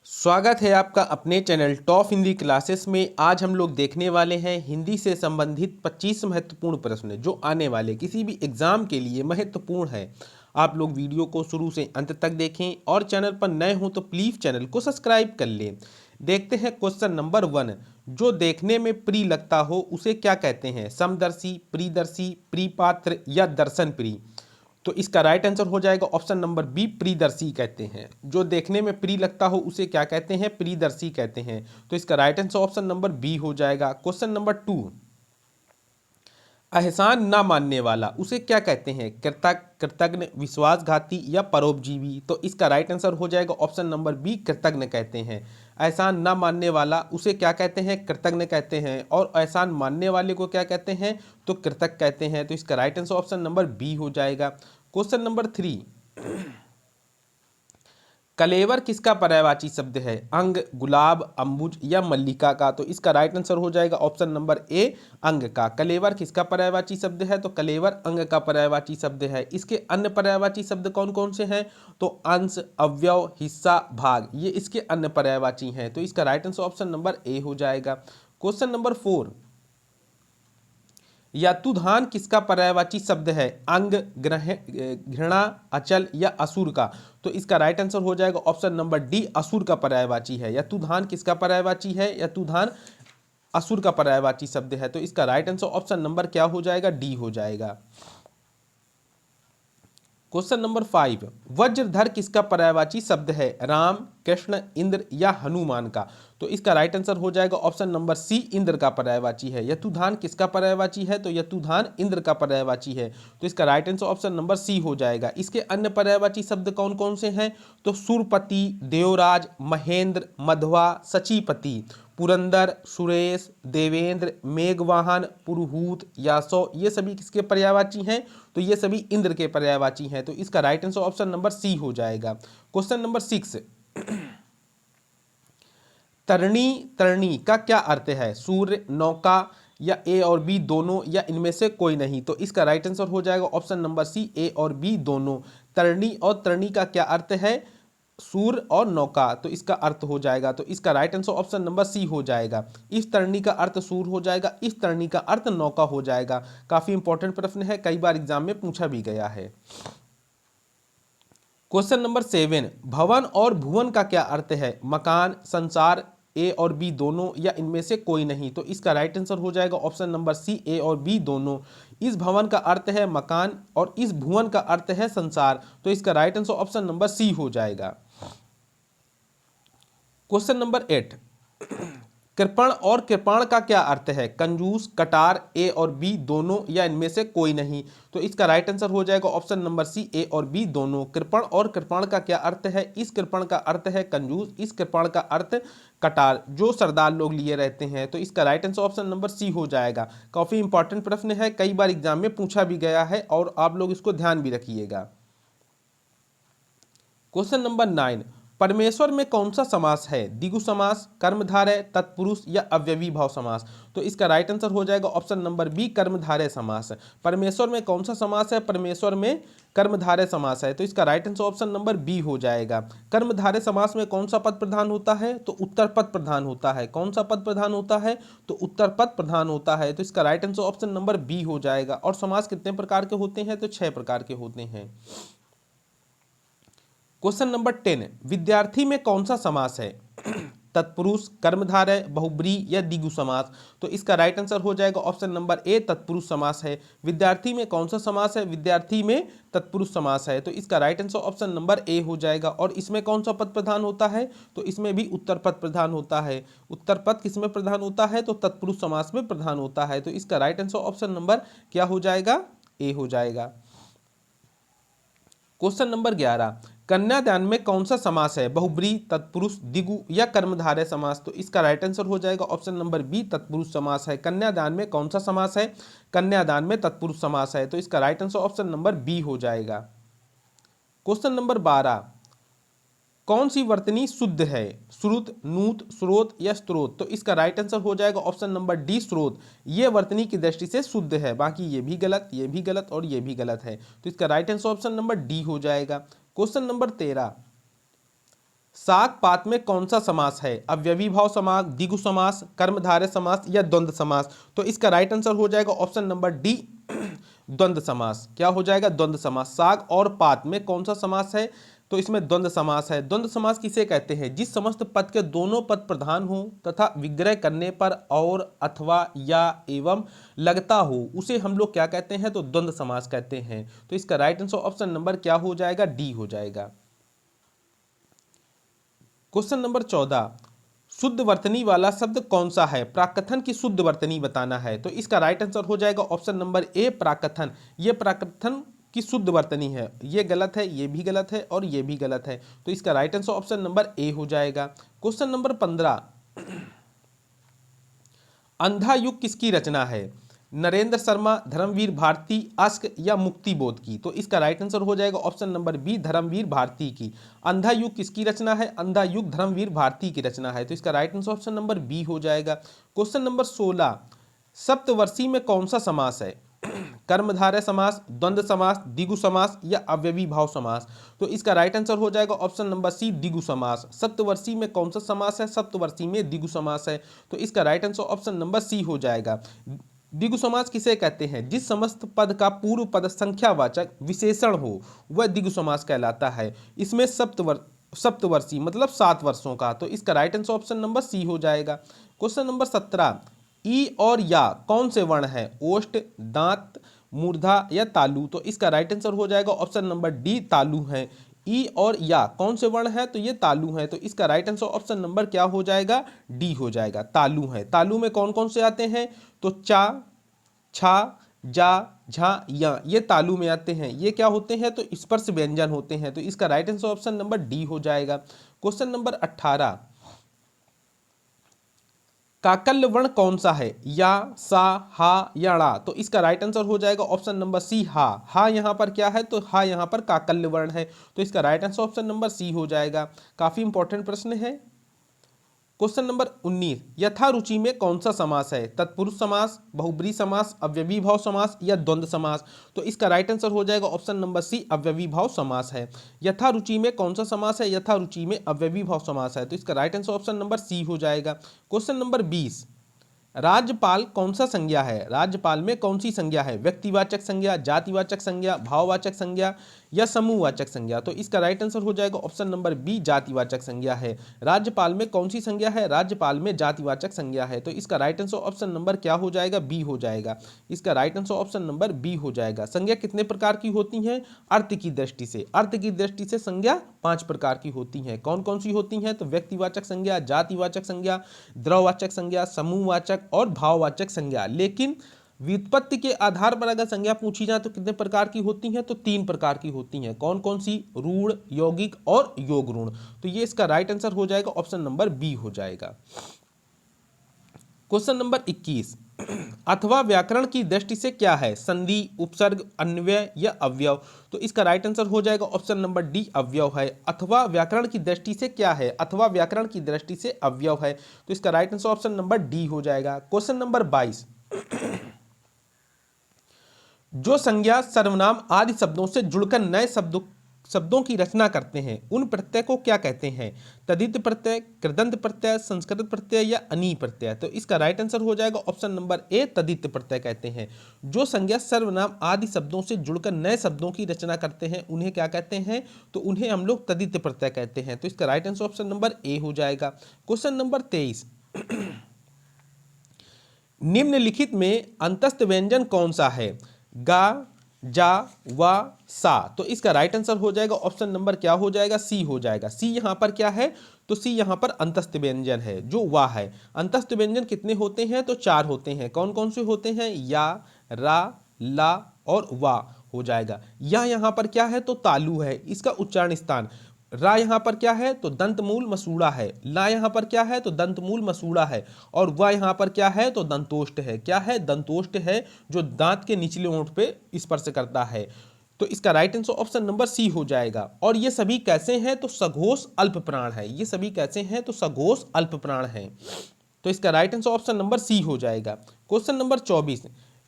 स्वागत है आपका अपने चैनल टॉप हिंदी क्लासेस में। आज हम लोग देखने वाले हैं हिंदी से संबंधित 25 महत्वपूर्ण प्रश्न जो आने वाले किसी भी एग्जाम के लिए महत्वपूर्ण है। आप लोग वीडियो को शुरू से अंत तक देखें और चैनल पर नए हो तो प्लीज़ चैनल को सब्सक्राइब कर लें। देखते हैं क्वेश्चन नंबर 1। जो देखने में प्रिय लगता हो उसे क्या कहते हैं? समदर्शी, प्रियदर्शी, प्रियपात्र या दर्शन प्रिय? तो इसका राइट आंसर हो जाएगा ऑप्शन नंबर बी, प्रियदर्शी कहते हैं। जो देखने में प्रिय लगता हो उसे क्या कहते हैं? प्रियदर्शी कहते हैं। तो इसका right answer option number B हो जाएगा। Question number 2। एहसान ना मानने वाला उसे क्या कहते हैं? कृतज्ञ, विश्वासघाती या परोपजीवी? तो इसका राइट आंसर हो जाएगा ऑप्शन नंबर बी, कृतज्ञ कहते हैं। एहसान ना मानने वाला उसे क्या कहते हैं? कृतज्ञ कहते हैं। और एहसान मानने वाले को क्या कहते हैं? तो कृतज्ञ कहते हैं। तो इसका right answer option number B हो जाएगा। Question number 3। कलेवर किसका पर्यायवाची शब्द है? अंग, गुलाब, अंबुज या मल्लिका का? तो इसका राइट आंसर हो जाएगा ऑप्शन नंबर ए, अंग का। कलेवर किसका पर्यायवाची शब्द है? तो कलेवर अंग का पर्यायवाची शब्द है। इसके अन्य पर्यायवाची शब्द कौन कौन से हैं? तो अंश, अवयव, हिस्सा, भाग, ये इसके अन्य पर्यायवाची हैं। तो इसका right answer option number A हो जाएगा। Question number 4। यतुधान किसका पर्यायवाची शब्द है? अंग, घृणा, अचल या असुर का? तो इसका राइट आंसर हो जाएगा ऑप्शन नंबर डी, असुर का पर्यायवाची है। यतुधान किसका पर्यायवाची है? यतुधान असुर का पर्यायवाची शब्द है। तो इसका राइट आंसर ऑप्शन नंबर क्या हो जाएगा? डी हो जाएगा। Question number 5। वज्रधर किसका पर्यायवाची शब्द है? राम, कृष्ण, इंद्र या हनुमान का? तो इसका राइट आंसर हो जाएगा ऑप्शन नंबर सी, इंद्र का पर्यायवाची है। यतुधान किसका पर्यायवाची है? तो यतुधान इंद्र का पर्यायवाची है। तो इसका right answer option number C हो जाएगा। इसके अन्य पर्यायवाची शब्द कौन कौन से हैं? तो सुरपति, देवराज, महेंद्र, मध्वा, सचीपति, पुरंदर, सुरेश, देवेंद्र, मेघवाहन, पुरुहूत, यासो, ये सभी किसके पर्यायवाची हैं? तो ये सभी इंद्र के पर्यायवाची हैं। तो इसका right answer option number C हो जाएगा। Question number 6। तरणी, तरणी का क्या अर्थ है? सूर्य, नौका या ए और बी दोनों या इनमें से कोई नहीं? तो इसका राइट आंसर हो जाएगा ऑप्शन नंबर सी, ए और बी दोनों। तरणी और तरणी का क्या अर्थ है? सूर्य और नौका। तो इसका अर्थ हो जाएगा, तो इसका right answer option number C हो जाएगा। इस तरणी का अर्थ सूर्य हो जाएगा, इस तरणी का अर्थ नौका हो जाएगा। काफी इंपॉर्टेंट प्रश्न है, कई बार एग्जाम में पूछा भी गया है। Question number 7। भवन और भुवन का क्या अर्थ है? मकान, संसार, ए और बी दोनों या इनमें से कोई नहीं? तो इसका राइट आंसर हो जाएगा ऑप्शन नंबर सी, ए और बी दोनों। इस भवन का अर्थ है मकान और इस भुवन का अर्थ है संसार। तो इसका right answer option number C हो जाएगा। Question number 8। कृपण और कृपाण का क्या अर्थ है? कंजूस, कटार, ए और बी दोनों या इनमें से कोई नहीं? तो इसका राइट आंसर हो जाएगा ऑप्शन नंबर सी, ए और बी दोनों। कृपण और कृपाण का क्या अर्थ है? इस कृपण का अर्थ है कंजूस, इस कृपाण का अर्थ कटार, जो सरदार लोग लिए रहते हैं। तो इसका right answer option number C हो जाएगा। काफी इंपॉर्टेंट प्रश्न है, कई बार एग्जाम में पूछा भी गया है और आप लोग इसको ध्यान भी रखिएगा। Question number 9। परमेश्वर में कौन सा समास है? द्विगु समास, कर्मधारय, तत्पुरुष या अव्ययी भाव समास? तो इसका राइट आंसर हो जाएगा ऑप्शन नंबर बी, कर्मधारय समास। परमेश्वर में कौन सा समास है? परमेश्वर में कर्मधारय समास है। तो इसका right answer option number B हो जाएगा। कर्मधारय समास में कौन सा पद प्रधान होता है? तो उत्तर पद प्रधान होता है। कौन सा पद प्रधान होता है? तो उत्तर पद प्रधान होता है। तो इसका right answer option number B हो जाएगा। और समास कितने प्रकार के होते हैं? तो 6 प्रकार के होते हैं। Question number 10। विद्यार्थी में कौन सा समास है? तत्पुरुष, कर्मधारय, बहुब्रीहि या द्विगु समास? तो इसका राइट आंसर हो जाएगा ऑप्शन नंबर ए, तत्पुरुष समास है। विद्यार्थी में कौन सा समास है? विद्यार्थी में तत्पुरुष समास है। तो इसका right answer option number A हो जाएगा। और इसमें कौन सा पद प्रधान होता है? तो इसमें भी उत्तर पद प्रधान होता है। उत्तर पद किसमें प्रधान होता है? तो तत्पुरुष समास में प्रधान होता है। तो इसका राइट आंसर ऑप्शन नंबर क्या हो जाएगा? ए हो जाएगा। Question number 11। कन्यादान में कौन सा समास है? बहुब्रीहि, तत्पुरुष, द्विगु या कर्मधारय समास? तो इसका राइट आंसर हो जाएगा ऑप्शन नंबर बी, तत्पुरुष समास है। कन्यादान में कौन सा समास है? कन्यादान में तत्पुरुष समास है। तो इसका right answer option number B हो जाएगा। Question number 12। कौन सी वर्तनी शुद्ध है? श्रुत, नूत, स्रोत या स्त्रोत? तो इसका राइट आंसर हो जाएगा ऑप्शन नंबर डी, स्रोत। ये वर्तनी की दृष्टि से शुद्ध है, बाकी ये भी गलत, ये भी गलत और ये भी गलत है। तो इसका right answer option number D हो जाएगा। Question number 13। साग पात में कौन सा समास है? अव्ययी भाव समास, द्विगु समास, कर्मधारय समास या द्वंद्व समास? तो इसका राइट आंसर हो जाएगा ऑप्शन नंबर डी, द्वंद्व समास। क्या हो जाएगा? द्वंद्व समास। साग और पात में कौन सा समास है? तो इसमें द्वंद्व समास है। द्वंद्व समास किसे कहते हैं? जिस समस्त पद के दोनों पद प्रधान हो तथा विग्रह करने पर और, अथवा, या, एवं लगता हो, उसे हम लोग क्या कहते हैं? तो द्वंद्व समास कहते हैं। तो इसका राइट आंसर ऑप्शन नंबर क्या हो जाएगा? डी हो जाएगा। क्वेश्चन नंबर 14, शुद्ध वर्तनी वाला शब्द कौन सा है? प्राकथन की शुद्ध वर्तनी बताना है। तो इसका राइट आंसर हो जाएगा ऑप्शन नंबर ए, प्राकथन। ये प्राकथन की शुद्ध वर्तनी है। ये गलत है, ये भी गलत है और ये भी गलत है। तो इसका right answer option number A हो जाएगा। क्वेश्चन नंबर 15, अंधा युग किसकी रचना है? नरेंद्र शर्मा, धर्मवीर भारती, अश्क या मुक्ति बोध की? तो इसका राइट आंसर हो जाएगा option number B, Dharamvir Bharati की। अंधा युग किसकी रचना है? अंधा युग धर्मवीर भारती की रचना है। तो इसका right answer option number B हो जाएगा। क्वेश्चन नंबर 16, सप्तवर्षी में कौन सा समास है? कर्मधारय समास, द्वंद्व समास, द्विगु समास या अव्ययी भाव समास? तो इसका राइट आंसर हो जाएगा ऑप्शन नंबर सी, द्विगु समास। सप्तवर्षी में कौन सा समास है? सप्तवर्षी में द्विगु समास है। तो इसका right answer option number C हो जाएगा। द्विगु समास किसे कहते हैं? जिस समस्त पद का पूर्व पद संख्यावाचक विशेषण हो वह द्विगु समास कहलाता है। इसमें सप्तवर्षी मतलब 7 वर्षों का। तो इसका right answer option number C हो जाएगा। क्वेश्चन नंबर 17, ई और या कौन से वर्ण है? ओष्ठ, दांत, मूर्धा या तालु? तो इसका राइट आंसर हो जाएगा ऑप्शन नंबर डी, तालु है। ई और या कौन से वर्ण है? तो ये तालु है। तो इसका राइट आंसर ऑप्शन नंबर क्या हो जाएगा? डी हो जाएगा, तालु है। तालु में कौन कौन से आते हैं? तो चा, छा, जा, झा, या, ये तालु में आते हैं। ये क्या होते हैं? तो स्पर्श व्यंजन होते हैं। तो इसका right answer option number D हो जाएगा। क्वेश्चन नंबर 18, काकल्य वर्ण कौन सा है? या, सा, हा या ड़ा? तो इसका राइट आंसर हो जाएगा ऑप्शन नंबर सी, हा। हा यहाँ पर क्या है? तो हा यहाँ पर काकल्य वर्ण है। तो इसका right answer option number C हो जाएगा। काफी इंपॉर्टेंट प्रश्न है। क्वेश्चन नंबर 19, यथारुचि में कौन सा समास है? तत्पुरुष समास, बहुब्री समास, अव्ययी भाव समास या द्वंद्व समास? तो इसका राइट आंसर हो जाएगा ऑप्शन नंबर सी, अव्ययी भाव समास है। यथारुचि में कौन सा समास है? यथारुचि में अव्ययी भाव समास है। तो इसका right answer option number C हो जाएगा। क्वेश्चन नंबर 20, राज्यपाल कौन सा संज्ञा है? राज्यपाल में कौन सी संज्ञा है? व्यक्तिवाचक संज्ञा, जातिवाचक संज्ञा, भाववाचक संज्ञा या समूहवाचक संज्ञा? तो इसका राइट आंसर हो जाएगा ऑप्शन नंबर बी, जातिवाचक संज्ञा है। राज्यपाल में कौन सी संज्ञा है? राज्यपाल में जातिवाचक संज्ञा है। तो इसका राइट आंसर ऑप्शन नंबर क्या हो जाएगा? बी हो जाएगा। इसका right answer option number B हो जाएगा। संज्ञा कितने प्रकार की होती हैं? अर्थ की दृष्टि से। अर्थ की दृष्टि से संज्ञा 5 प्रकार की होती हैं। कौन कौन सी होती हैं? तो व्यक्तिवाचक संज्ञा, जातिवाचक संज्ञा, द्रववाचक संज्ञा, समूहवाचक और भाववाचक संज्ञा। लेकिन व्युत्पत्ति के आधार पर अगर संज्ञा पूछी जाए तो कितने प्रकार की होती हैं? तो 3 प्रकार की होती हैं। कौन कौन सी? रूढ़, यौगिक और योग ऋण। तो ये इसका राइट आंसर हो जाएगा ऑप्शन नंबर बी हो जाएगा। क्वेश्चन नंबर 21, अथवा व्याकरण की दृष्टि से क्या है? संधि, उपसर्ग, अन्वय या अवयव? तो इसका राइट आंसर हो जाएगा ऑप्शन नंबर डी, अवयव है। अथवा व्याकरण की दृष्टि से क्या है? अथवा व्याकरण की दृष्टि से अवयव है। तो इसका right answer option number D हो जाएगा। क्वेश्चन नंबर 22, जो संज्ञा सर्वनाम आदि शब्दों से जुड़कर नए शब्दों की रचना करते हैं उन प्रत्यय को क्या कहते हैं? तदित प्रत्यय, कृदंत प्रत्यय, संस्कृत प्रत्यय या अनी प्रत्यय? तो इसका राइट आंसर हो जाएगा ऑप्शन नंबर ए, तदित प्रत्यय कहते हैं। जो संज्ञा सर्वनाम आदि शब्दों से जुड़कर नए शब्दों की रचना करते हैं उन्हें क्या कहते हैं? तो उन्हें हम लोग तदित प्रत्यय कहते हैं। तो इसका right answer option number A हो जाएगा। क्वेश्चन नंबर 23, निम्नलिखित में अंतस्थ व्यंजन कौन सा है? गा, जा, वा, सा? तो इसका राइट आंसर हो जाएगा ऑप्शन नंबर क्या हो जाएगा? सी हो जाएगा। सी यहाँ पर क्या है? तो सी यहाँ पर अंतस्थ व्यंजन है जो वा है। अंतस्थ व्यंजन कितने होते हैं? तो 4 होते हैं। कौन कौन से होते हैं? या, रा, ला और वा हो जाएगा। या यहाँ पर क्या है? तो तालु है, इसका उच्चारण स्थान। रा यहाँ पर क्या है? तो दंतमूल मसूड़ा है। ला यहाँ पर क्या है? तो दंतमूल मसूड़ा है। और वा यहाँ पर क्या है? तो दंतोष्ठ है। क्या है? दंतोष्ठ है, जो दांत के निचले ओंठ पे स्पर्श करता है। तो इसका right answer option number C हो जाएगा। और ये सभी कैसे हैं? तो सघोष अल्प प्राण है। ये सभी कैसे हैं? तो सघोष अल्प प्राण है। तो इसका right answer option number C हो जाएगा। क्वेश्चन नंबर 24,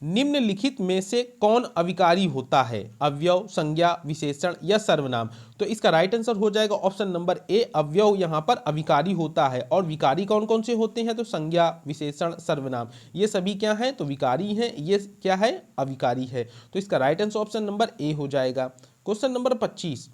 निम्नलिखित में से कौन अविकारी होता है? अवयव, संज्ञा, विशेषण या सर्वनाम। तो इसका राइट आंसर हो जाएगा ऑप्शन नंबर ए, अवयव यहाँ पर अविकारी होता है। और विकारी कौन कौन से होते हैं? तो संज्ञा, विशेषण, सर्वनाम, ये सभी क्या हैं? तो विकारी हैं। ये क्या है? अविकारी है। तो इसका right answer option number A हो जाएगा। क्वेश्चन नंबर 25,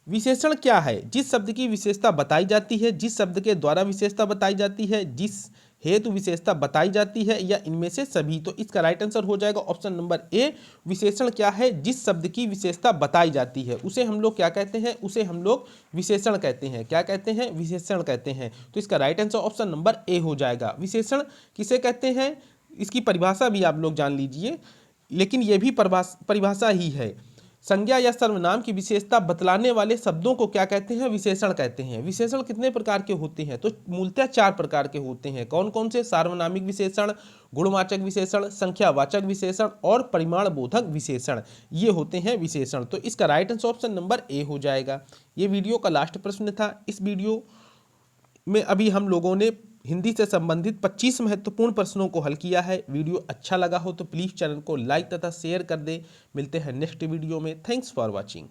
विशेषण क्या है? जिस शब्द की विशेषता बताई जाती है, जिस शब्द के द्वारा विशेषता बताई जाती है, जिस हेतु विशेषता बताई जाती है, या इनमें से सभी। तो इसका राइट आंसर हो जाएगा ऑप्शन नंबर ए, विशेषण क्या है? जिस शब्द की विशेषता बताई जाती है उसे हम लोग क्या कहते हैं? उसे हम लोग विशेषण कहते हैं। क्या कहते हैं? विशेषण कहते हैं। तो इसका right answer option number A हो जाएगा। विशेषण किसे कहते हैं? इसकी परिभाषा भी आप लोग जान लीजिए, लेकिन यह भी परिभाषा ही है। संज्ञा या सर्वनाम की विशेषता बतलाने वाले शब्दों को क्या कहते हैं? विशेषण कहते हैं। विशेषण कितने प्रकार के होते हैं? तो मूलतः 4 प्रकार के होते हैं। कौन कौन से? सार्वनामिक विशेषण, गुणवाचक विशेषण, संख्यावाचक विशेषण और परिमाण बोधक विशेषण, ये होते हैं विशेषण। तो इसका right answer option number A हो जाएगा। ये वीडियो का लास्ट प्रश्न था। इस वीडियो में अभी हम लोगों ने हिंदी से संबंधित 25 महत्वपूर्ण प्रश्नों को हल किया है। वीडियो अच्छा लगा हो तो प्लीज़ चैनल को लाइक तथा शेयर कर दें। मिलते हैं नेक्स्ट वीडियो में। Thanks for watching.